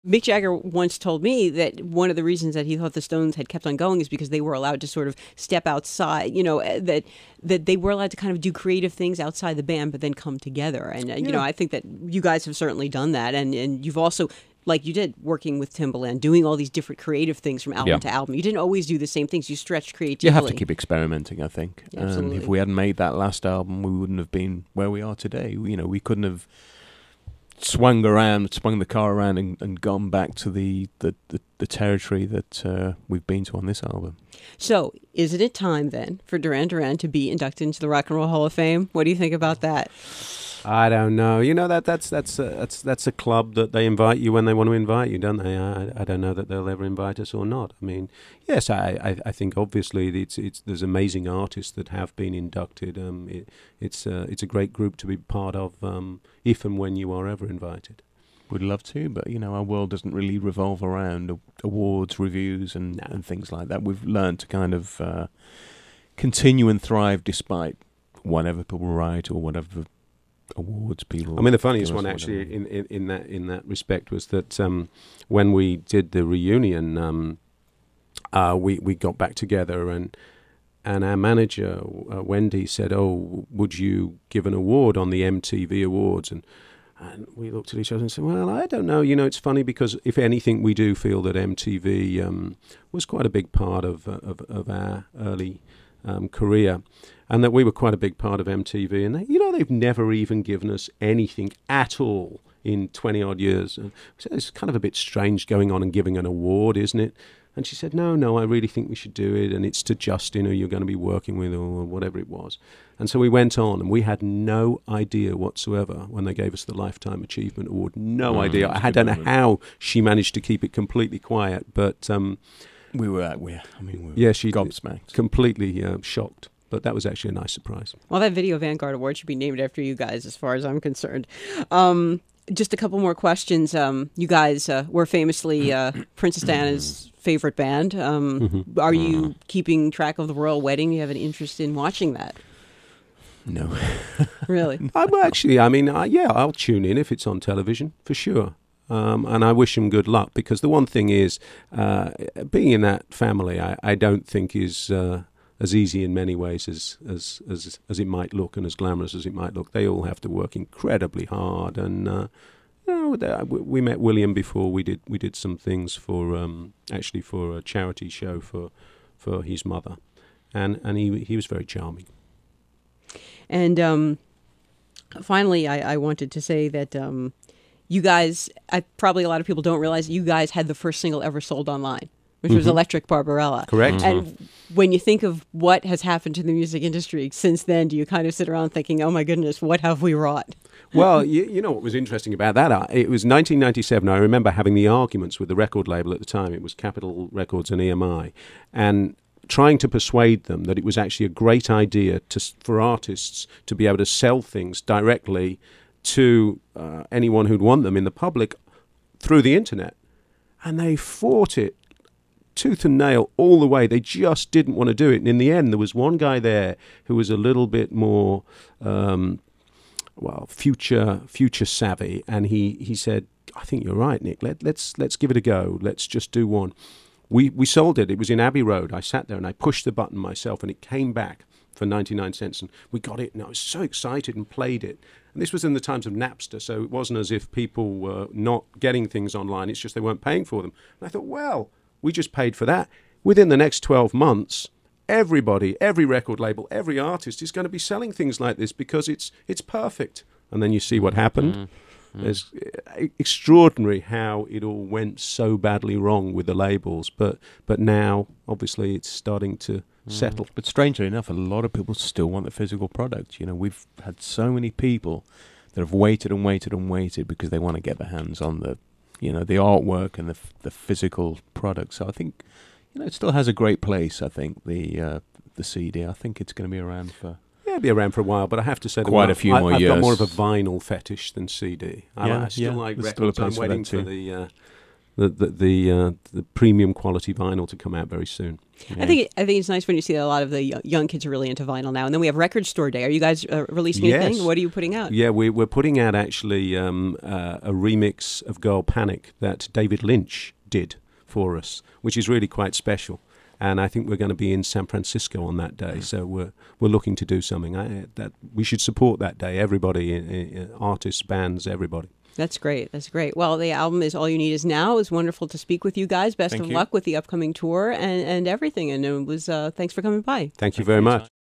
Mick Jagger once told me that one of the reasons that he thought the Stones had kept on going is because they were allowed to sort of step outside, that they were allowed to kind of do creative things outside the band, but then come together. And, I think that you guys have certainly done that. And you've also, like you did, working with Timbaland, doing all these different creative things from album to album. You didn't always do the same things. You stretched creatively. You have to keep experimenting, I think. Absolutely. And if we hadn't made that last album, we wouldn't have been where we are today. We couldn't have swung the car around and gone back to the territory that we've been to on this album. So, isn't it time then for Duran Duran to be inducted into the Rock and Roll Hall of Fame? What do you think about that? I don't know. That's a club that they invite you when they want to invite you, don't they? I don't know that they'll ever invite us or not. I mean, yes, I think obviously there's amazing artists that have been inducted. It's a great group to be part of if and when you are ever invited. We'd love to, but our world doesn't really revolve around awards, reviews, and things like that. We've learned to kind of continue and thrive despite whatever people write or whatever awards people. I mean, the funniest one actually in that respect was that when we did the reunion, we got back together and our manager Wendy said, "Oh, would you give an award on the MTV Awards?" And we looked at each other and said, "Well, I don't know. It's funny because if anything, we do feel that MTV was quite a big part of our early career, and that we were quite a big part of MTV. And they've never even given us anything at all in 20 odd years. So it's kind of a bit strange going on and giving an award, isn't it?" And she said, no, I really think we should do it. And it's to Justin, who you're going to be working with, or whatever it was. And so we went on, and we had no idea whatsoever when they gave us the Lifetime Achievement Award. No idea. I don't know how she managed to keep it completely quiet, but we were she gobsmacked, completely shocked. But that was actually a nice surprise. Well, that Video Vanguard Award should be named after you guys, as far as I'm concerned. Just a couple more questions. You guys were famously Princess Diana's favorite band. Are you keeping track of the royal wedding? Do you have an interest in watching that? No. Really? I'll tune in if it's on television, for sure. And I wish them good luck, because the one thing is, being in that family, I don't think is as easy in many ways as it might look, and as glamorous as it might look. They all have to work incredibly hard, and we met William before. We did some things for a charity show for his mother, and he was very charming. And finally, I wanted to say that you guys, probably a lot of people don't realize, you guys had the first single ever sold online, which was Electric Barbarella. Correct. And when you think of what has happened to the music industry since then, do you kind of sit around thinking, oh my goodness, what have we wrought? Well, you know what was interesting about that? It was 1997. I remember having the arguments with the record label at the time. It was Capitol Records and EMI. And trying to persuade them that it was actually a great idea for artists to be able to sell things directly to anyone who'd want them in the public through the internet. And they fought it tooth and nail all the way. They just didn't want to do it. And in the end, there was one guy there who was a little bit more future savvy, and he said, "I think you're right, Nick. Let's give it a go. Let's just do one." We sold it. It was in Abbey Road. I sat there and I pushed the button myself, and it came back for 99 cents, and we got it, and I was so excited and played it. And this was in the times of Napster, so it wasn't as if people were not getting things online. It's just they weren't paying for them. And I thought, well, we just paid for that. Within the next 12 months, everybody, every record label, every artist is going to be selling things like this because it's perfect. And then you see what happened. It's extraordinary how it all went so badly wrong with the labels, but now obviously it's starting to settle. But strangely enough, a lot of people still want the physical product. We've had so many people that have waited and waited and waited because they want to get their hands on the artwork and the physical product. So I think it still has a great place. I think the CD. I think it's going to be around for. It'll be around for a while, but I have to say quite a few more I've years. got more of a vinyl fetish than CD. I still like records. I'm waiting for the the premium quality vinyl to come out very soon. Yeah. I think it's nice when you see that a lot of the young kids are really into vinyl now. And then we have Record Store Day. Are you guys releasing anything? What are you putting out? Yeah, we're putting out actually a remix of Girl Panic that David Lynch did for us, which is really quite special. And I think we're going to be in San Francisco on that day, so we're looking to do something that we should support that day. Everybody, artists, bands, everybody. That's great. That's great. Well, the album is All You Need Is Now. It was wonderful to speak with you guys. Best of luck with the upcoming tour and everything. And it was thanks for coming by. Thank you very much.